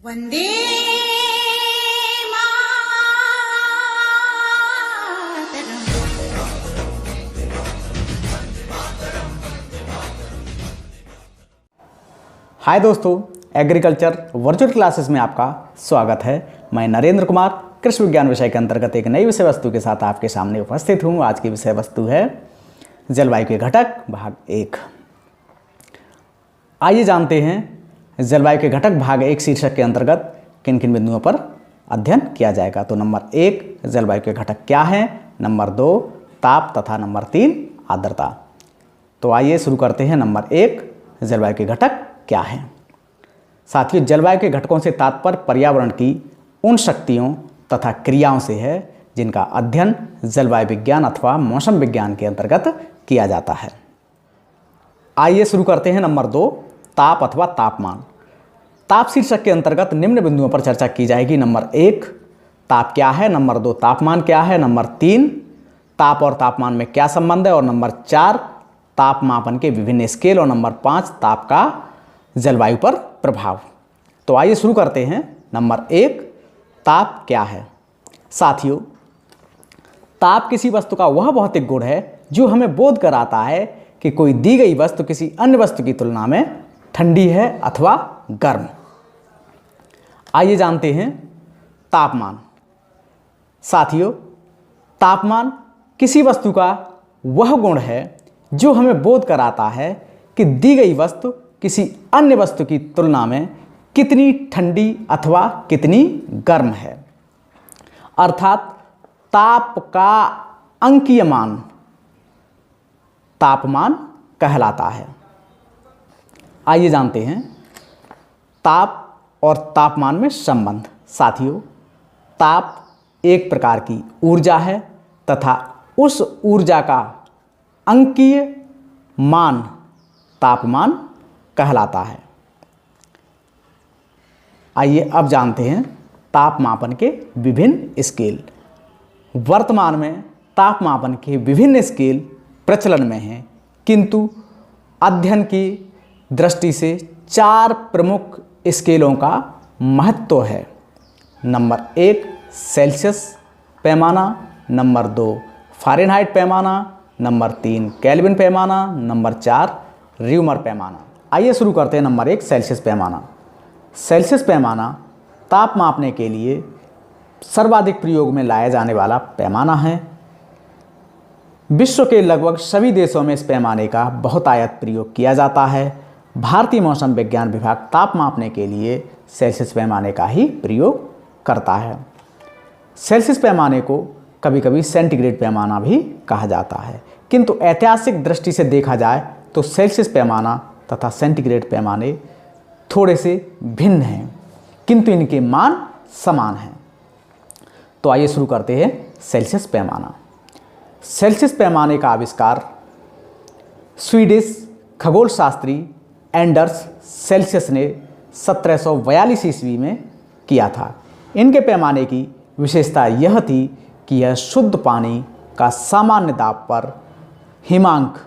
वंदे हाय दोस्तों, agriculture virtual classes में आपका स्वागत है। मैं नरेंद्र कुमार कृषि विज्ञान विषय के अंतर्गत एक नई विषय वस्तु के साथ आपके सामने उपस्थित हूँ। आज की विषय वस्तु है जलवायु के घटक भाग 1। आइए जानते हैं जलवायु के घटक भाग 1 शीर्षक के अंतर्गत किन किन बिंदुओं पर अध्ययन किया जाएगा। तो नंबर 1 जलवायु के घटक क्या हैं, नंबर 2 ताप तथा नंबर 3 आर्द्रता। तो आइए शुरू करते हैं। नंबर 1 जलवायु के घटक क्या है। साथियों, जलवायु के घटकों से तात्पर्य पर्यावरण की उन शक्तियों तथा क्रियाओं से है जिनका अध्ययन जलवायु विज्ञान अथवा मौसम विज्ञान के अंतर्गत किया जाता है। आइए शुरू करते हैं। नंबर 2 ताप अथवा तापमान। ताप शीर्षक के अंतर्गत निम्न बिंदुओं पर चर्चा की जाएगी। नंबर 1 ताप क्या है, नंबर 2 तापमान क्या है, नंबर 3 ताप और तापमान में क्या संबंध है, और नंबर 4 ताप मापन के विभिन्न स्केल, और नंबर 5 ताप का जलवायु पर प्रभाव। तो आइए शुरू करते हैं। नंबर 1 ताप क्या है। साथियों, ताप किसी वस्तु का वह भौतिक गुण है जो हमें बोध कराता है कि कोई दी गई वस्तु किसी अन्य वस्तु की तुलना में ठंडी है अथवा गर्म। आइए जानते हैं तापमान। साथियों, तापमान किसी वस्तु का वह गुण है जो हमें बोध कराता है कि दी गई वस्तु किसी अन्य वस्तु की तुलना में कितनी ठंडी अथवा कितनी गर्म है। अर्थात ताप का अंकीय मान तापमान कहलाता है। आइए जानते हैं ताप और तापमान में संबंध। साथियों, ताप एक प्रकार की ऊर्जा है तथा उस ऊर्जा का अंकीय मान तापमान कहलाता है। आइए अब जानते हैं ताप मापन के विभिन्न स्केल। वर्तमान में ताप मापन के विभिन्न स्केल प्रचलन में हैं, किंतु अध्ययन की दृष्टि से 4 प्रमुख स्केलों का महत्व है। नंबर 1 सेल्सियस पैमाना, नंबर 2 फ़ारेनहाइट पैमाना, नंबर 3 केल्विन पैमाना, नंबर 4 र्यूमर पैमाना। आइए शुरू करते हैं। नंबर 1 सेल्सियस पैमाना। सेल्सियस पैमाना ताप मापने के लिए सर्वाधिक प्रयोग में लाया जाने वाला पैमाना है। विश्व के लगभग सभी देशों में इस पैमाने का बहुतायत प्रयोग किया जाता है। भारतीय मौसम विज्ञान विभाग ताप मापने के लिए सेल्सियस पैमाने का ही प्रयोग करता है। सेल्सियस पैमाने को कभी कभी सेंटीग्रेड पैमाना भी कहा जाता है, किंतु ऐतिहासिक दृष्टि से देखा जाए तो सेल्सियस पैमाना तथा सेंटीग्रेड पैमाने थोड़े से भिन्न हैं, किंतु इनके मान समान हैं। तो आइए शुरू करते हैं सेल्सियस पैमाना। सेल्सियस पैमाने का आविष्कार स्वीडिश खगोल शास्त्री एंडर्स सेल्सियस ने 1742 ईस्वी में किया था। इनके पैमाने की विशेषता यह थी कि यह शुद्ध पानी का सामान्य दाब पर हिमांक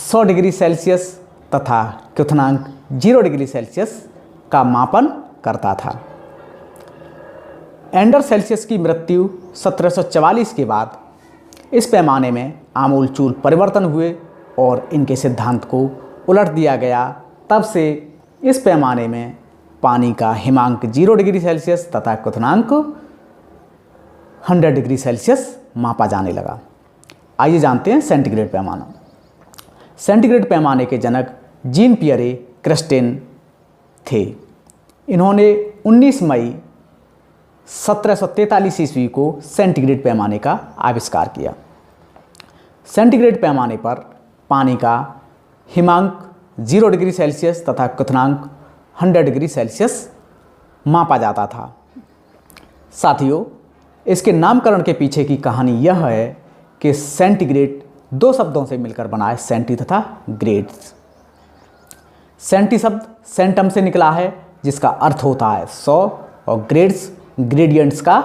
100 डिग्री सेल्सियस तथा क्वथनांक 0 डिग्री सेल्सियस का मापन करता था। एंडर सेल्सियस की मृत्यु 1744 के बाद इस पैमाने में आमूलचूल परिवर्तन हुए और इनके सिद्धांत को उलट दिया गया। तब से इस पैमाने में पानी का हिमांक 0 डिग्री सेल्सियस तथा क्वथनांक 100 डिग्री सेल्सियस मापा जाने लगा। आइए जानते हैं सेंटीग्रेड पैमाना। सेंटीग्रेड पैमाने के जनक जीन पियरे क्रिस्टेन थे। इन्होंने 19 मई 1743 ईस्वी को सेंटीग्रेड पैमाने का आविष्कार किया। सेंटीग्रेड पैमाने पर पानी का हिमांक 0 डिग्री सेल्सियस तथा क्वथनांक 100 डिग्री सेल्सियस मापा जाता था। साथियों, इसके नामकरण के पीछे की कहानी यह है कि सेंटीग्रेड 2 शब्दों से मिलकर बना है, सेंटी तथा ग्रेड्स। सेंटी शब्द सेंटम से निकला है जिसका अर्थ होता है 100, और ग्रेड्स ग्रेडियंट्स का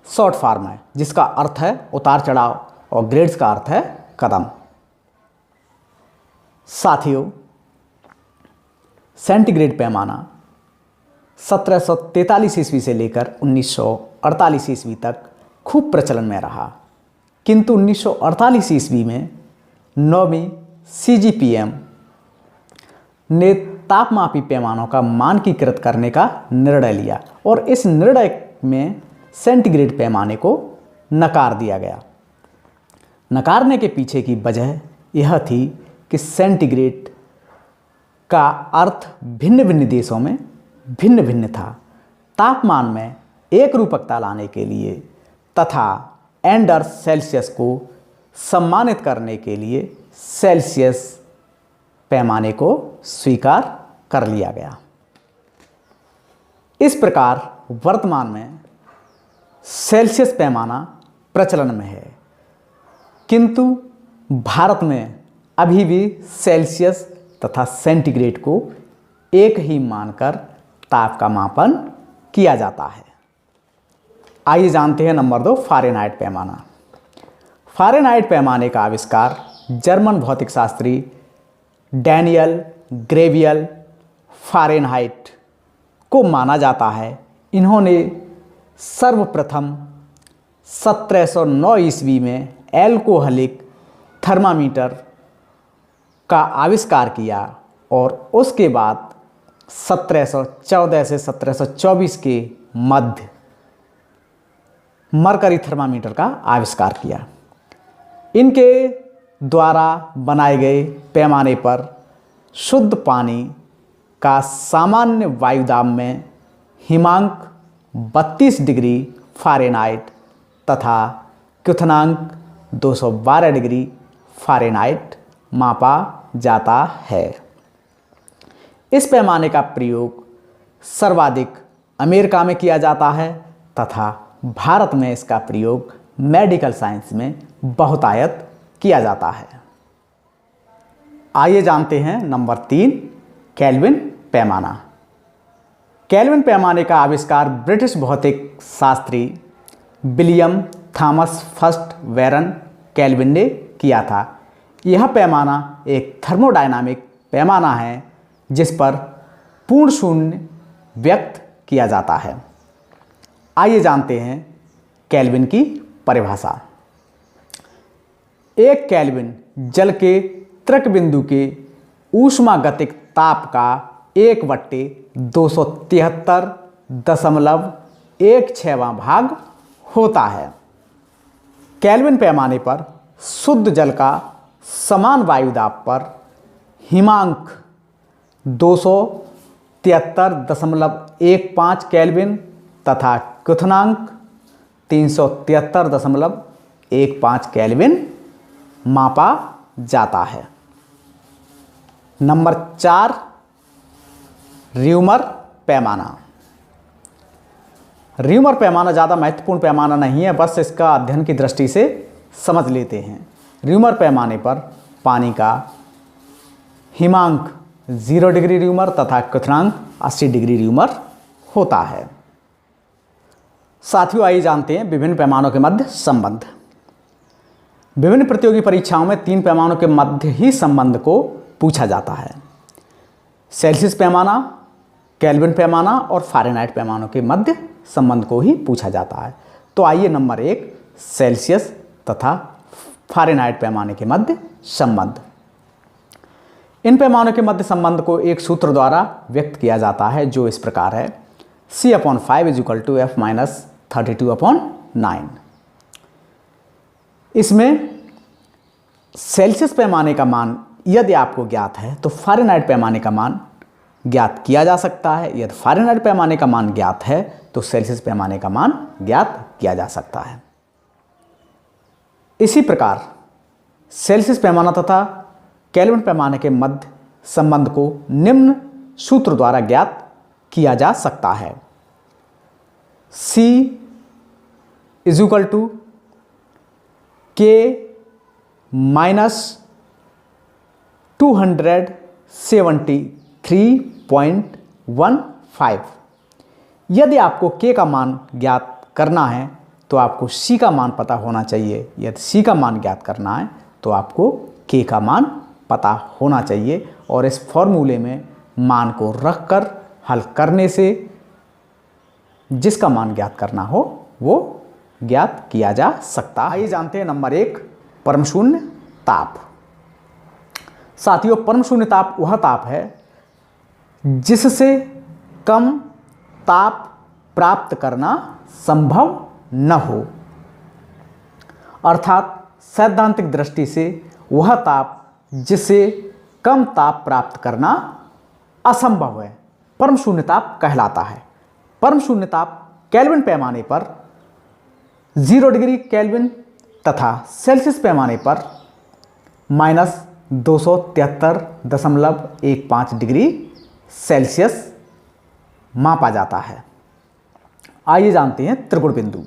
शॉर्ट फॉर्म है जिसका अर्थ है उतार चढ़ाव, और ग्रेड्स का अर्थ है कदम। साथियों, सेंटीग्रेड पैमाना 1743 ईस्वी से लेकर 1948 ईस्वी तक खूब प्रचलन में रहा, किंतु 1948 ईस्वी में 9वीं CGPM ने तापमापी पैमानों का मानकीकृत करने का निर्णय लिया और इस निर्णय में सेंटीग्रेड पैमाने को नकार दिया गया। नकारने के पीछे की वजह यह थी कि सेंटीग्रेड का अर्थ भिन्न भिन्न देशों में भिन्न भिन्न था। तापमान में एक रूपकता लाने के लिए तथा एंडर सेल्सियस को सम्मानित करने के लिए सेल्सियस पैमाने को स्वीकार कर लिया गया। इस प्रकार वर्तमान में सेल्सियस पैमाना प्रचलन में है, किंतु भारत में अभी भी सेल्सियस तथा सेंटीग्रेड को एक ही मानकर ताप का मापन किया जाता है। आइए जानते हैं नंबर 2 फ़ारेनहाइट पैमाना। फ़ारेनहाइट पैमाने का आविष्कार जर्मन भौतिक शास्त्री डैनियल ग्रेवियल फ़ारेनहाइट को माना जाता है। इन्होंने सर्वप्रथम 1709 ईस्वी में एल्कोहलिक थर्मामीटर का आविष्कार किया और उसके बाद 1714 से 1724 के मध्य मरकरी थर्मामीटर का आविष्कार किया। इनके द्वारा बनाए गए पैमाने पर शुद्ध पानी का सामान्य वायुदाब में हिमांक 32 डिग्री फ़ारेनहाइट तथा क्वथनांक 212 डिग्री फ़ारेनहाइट मापा जाता है। इस पैमाने का प्रयोग सर्वाधिक अमेरिका में किया जाता है तथा भारत में इसका प्रयोग मेडिकल साइंस में बहुतायत किया जाता है। आइए जानते हैं नंबर 3 केल्विन पैमाना। केल्विन पैमाने का आविष्कार ब्रिटिश भौतिक Shastri William Thomas first Warren kelvin ने किया था। यह पैमाना एक थर्मोडायनामिक पैमाना है जिस पर पूर्ण शून्य व्यक्त किया जाता है। आइए जानते हैं केल्विन की परिभाषा। एक केल्विन जल के त्वक बिंदु के ऊष्मागतिक ताप का 1/273.16वां भाग होता है। केल्विन पैमाने पर शुद्ध जल का समान वायुदाब पर हिमांक 273.15 केल्विन तथा क्वथनांक 373.15 केल्विन मापा जाता है। नंबर 4 र्यूमर पैमाना। र्यूमर पैमाना ज़्यादा महत्वपूर्ण पैमाना नहीं है, बस इसका अध्ययन की दृष्टि से समझ लेते हैं। र्यूमर पैमाने पर पानी का हिमांक 0 डिग्री र्यूमर तथा क्वथनांक 80 डिग्री र्यूमर होता है। साथियों, आइए जानते हैं विभिन्न पैमानों के मध्य संबंध। विभिन्न प्रतियोगी परीक्षाओं में 3 पैमानों के मध्य ही संबंध को पूछा जाता है। सेल्सियस पैमाना, केल्विन पैमाना और फ़ारेनहाइट पैमानों के मध्य संबंध को ही पूछा जाता है। तो आइए नंबर 1 सेल्सियस तथा फ़ारेनहाइट पैमाने के मध्य संबंध। इन पैमानों के मध्य संबंध को एक सूत्र द्वारा व्यक्त किया जाता है जो इस प्रकार है: C/5 = F - 32/9। इसमें सेल्सियस पैमाने का मान यदि आपको ज्ञात है तो फ़ारेनहाइट पैमाने का मान ज्ञात किया जा सकता है। यदि फ़ारेनहाइट पैमाने का मान ज्ञात है तो सेल्सियस पैमाने का मान ज्ञात किया जा सकता है। इसी प्रकार सेल्सियस पैमाना तथा केल्विन पैमाने के मध्य संबंध को निम्न सूत्र द्वारा ज्ञात किया जा सकता है: C = K - 273.15। यदि आपको K का मान ज्ञात करना है तो आपको C का मान पता होना चाहिए। यदि C का मान ज्ञात करना है तो आपको K का मान पता होना चाहिए और इस फॉर्मूले में मान को रखकर हल करने से जिसका मान ज्ञात करना हो वो ज्ञात किया जा सकता है। आइए जानते हैं नंबर 1 परम शून्य ताप। साथियों, परम शून्य ताप वह ताप है जिससे कम ताप प्राप्त करना संभव न हो, अर्थात सैद्धांतिक दृष्टि से वह ताप जिससे कम ताप प्राप्त करना असंभव है परम शून्य ताप कहलाता है। परम शून्य ताप केल्विन पैमाने पर 0 डिग्री केल्विन तथा सेल्सियस पैमाने पर -273.15 डिग्री सेल्सियस मापा जाता है। आइए जानते हैं त्रिगुण बिंदु।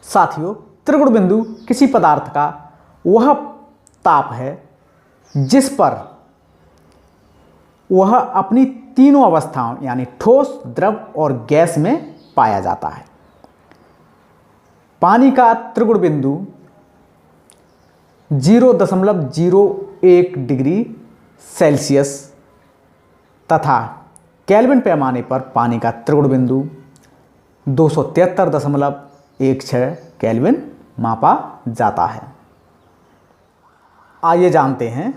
साथियों, त्रिगुण बिंदु किसी पदार्थ का वह ताप है जिस पर वह अपनी तीनों अवस्थाओं यानी ठोस, द्रव और गैस में पाया जाता है। पानी का त्रिगुण बिंदु 0.01 डिग्री सेल्सियस तथा केल्विन पैमाने पर पानी का त्रिगुण बिंदु 273.16 केल्विन मापा जाता है। आइए जानते हैं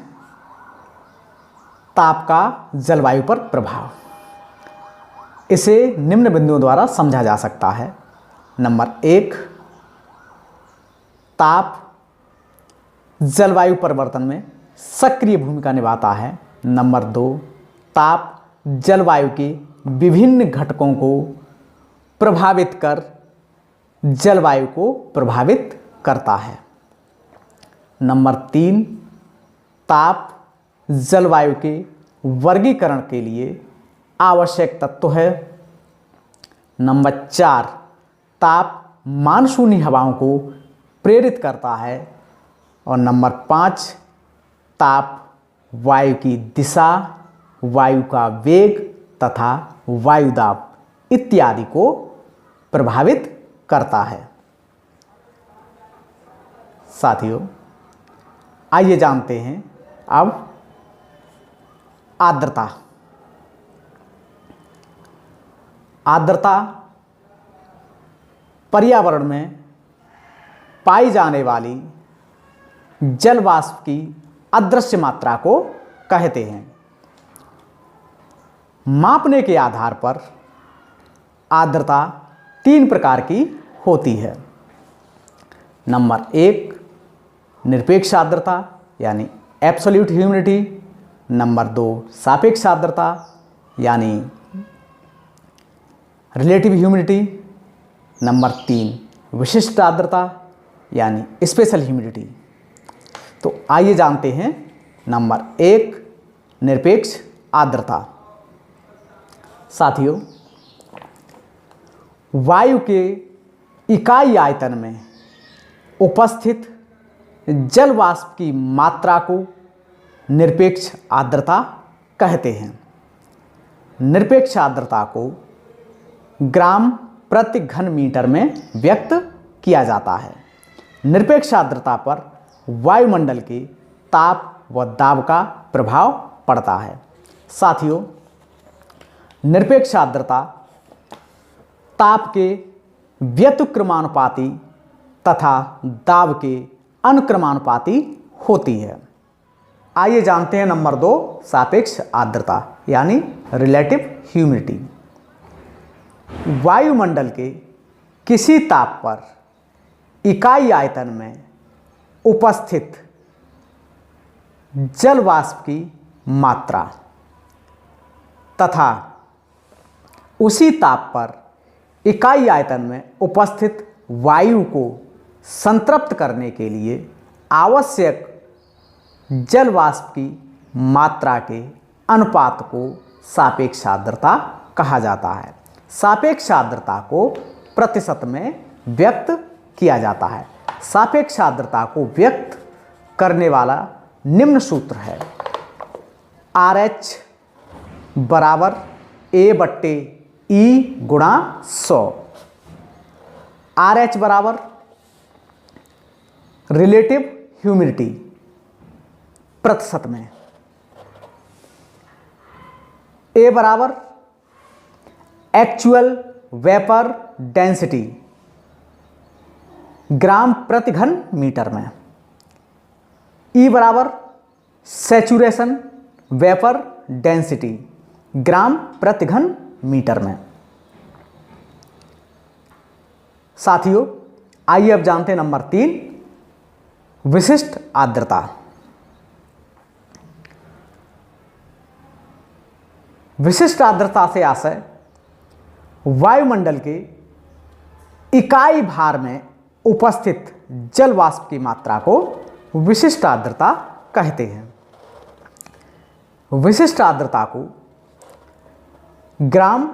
ताप का जलवायु पर प्रभाव। इसे निम्न बिंदुओं द्वारा समझा जा सकता है। नंबर 1, ताप जलवायु परिवर्तन में सक्रिय भूमिका निभाता है। नंबर 2, ताप जलवायु के विभिन्न घटकों को प्रभावित कर जलवायु को प्रभावित करता है। नंबर 3, ताप जलवायु के वर्गीकरण के लिए आवश्यक तत्व है। नंबर 4, ताप मानसूनी हवाओं को प्रेरित करता है। और नंबर 5, ताप वायु की दिशा, वायु का वेग तथा वायु दाब इत्यादि को प्रभावित करता है। साथियों, आइए जानते हैं अब आर्द्रता। आर्द्रता पर्यावरण में पाई जाने वाली जल वाष्प की अदृश्य मात्रा को कहते हैं। मापने के आधार पर आर्द्रता 3 प्रकार की होती है। नंबर 1, निरपेक्ष आर्द्रता यानी एब्सोल्यूट ह्यूमिडिटी। नंबर 2, सापेक्ष आर्द्रता यानी रिलेटिव ह्यूमिडिटी। नंबर 3, विशिष्ट आर्द्रता यानी स्पेशल ह्यूमिडिटी। तो आइए जानते हैं नंबर 1, निरपेक्ष आर्द्रता। साथियों, वायु के इकाई आयतन में उपस्थित जल वाष्प की मात्रा को निरपेक्ष आर्द्रता कहते हैं। निरपेक्ष आर्द्रता को ग्राम प्रति घन मीटर में व्यक्त किया जाता है। निरपेक्ष आर्द्रता पर वायुमंडल के ताप व दाब का प्रभाव पड़ता है। साथियों, निरपेक्ष आर्द्रता ताप के व्युत्क्रमानुपाती तथा दाब के अनुक्रमानुपाती होती है। आइए जानते हैं नंबर 2, सापेक्ष आर्द्रता यानी रिलेटिव ह्यूमिडिटी। वायुमंडल के किसी ताप पर इकाई आयतन में उपस्थित जल वाष्प की मात्रा तथा उसी ताप पर इकाई आयतन में उपस्थित वायु को संतृप्त करने के लिए आवश्यक जल वाष्प की मात्रा के अनुपात को सापेक्ष आर्द्रता कहा जाता है। सापेक्ष आर्द्रता को प्रतिशत में व्यक्त किया जाता है। सापेक्ष आर्द्रता को व्यक्त करने वाला निम्न सूत्र है। RH बराबर A/E गुणा 100। RH बराबर रिलेटिव ह्यूमिडिटी प्रतिशत में, A बराबर एक्चुअल वेपर डेंसिटी ग्राम प्रति घन मीटर में। ई बराबर सैचुरेशन वेपर डेंसिटी ग्राम प्रति घन मीटर में। साथियों, आइए अब जानते हैं नंबर 3, विशिष्ट आर्द्रता। विशिष्ट आर्द्रता से आशय वायुमंडल के इकाई भार में उपस्थित जल वाष्प की मात्रा को विशिष्ट आर्द्रता कहते हैं। विशिष्ट आर्द्रता को ग्राम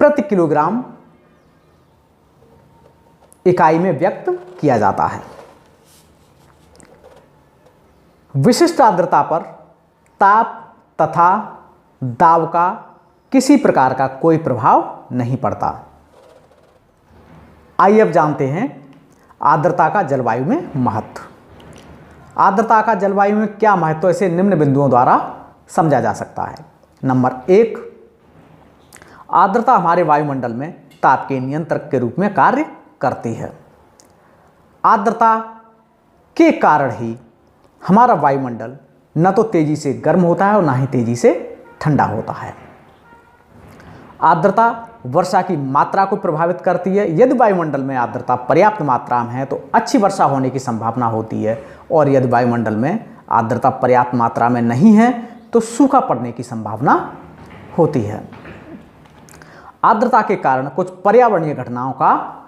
प्रति किलोग्राम इकाई में व्यक्त किया जाता है। विशिष्ट आर्द्रता पर ताप तथा दाब का किसी प्रकार का कोई प्रभाव नहीं पड़ता। आइए अब जानते हैं आर्द्रता का जलवायु में महत्व। आर्द्रता का जलवायु में क्या महत्व, इसे निम्न बिंदुओं द्वारा समझा जा सकता है। नंबर 1, आर्द्रता हमारे वायुमंडल में ताप के नियंत्रक के रूप में कार्य करती है। आर्द्रता के कारण ही हमारा वायुमंडल न तो तेजी से गर्म होता है और न ही तेजी से ठंडा होता है। आर्द्रता वर्षा की मात्रा को प्रभावित करती है। यदि वायुमंडल में आर्द्रता पर्याप्त मात्रा में है तो अच्छी वर्षा होने की संभावना होती है, और यदि वायुमंडल में आर्द्रता पर्याप्त मात्रा में नहीं है तो सूखा पड़ने की संभावना होती है। आर्द्रता के कारण कुछ पर्यावरणीय घटनाओं का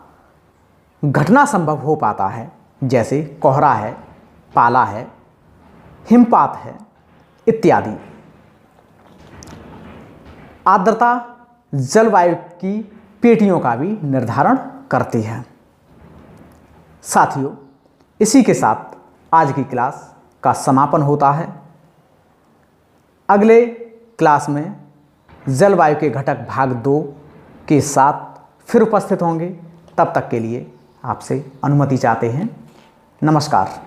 घटना संभव हो पाता है, जैसे कोहरा है, पाला है, हिमपात है इत्यादि। आर्द्रता जलवायु की पेटियों का भी निर्धारण करती है। साथियों, इसी के साथ आज की क्लास का समापन होता है। अगले क्लास में जलवायु के घटक भाग 2 के साथ फिर उपस्थित होंगे। तब तक के लिए आपसे अनुमति चाहते हैं। नमस्कार।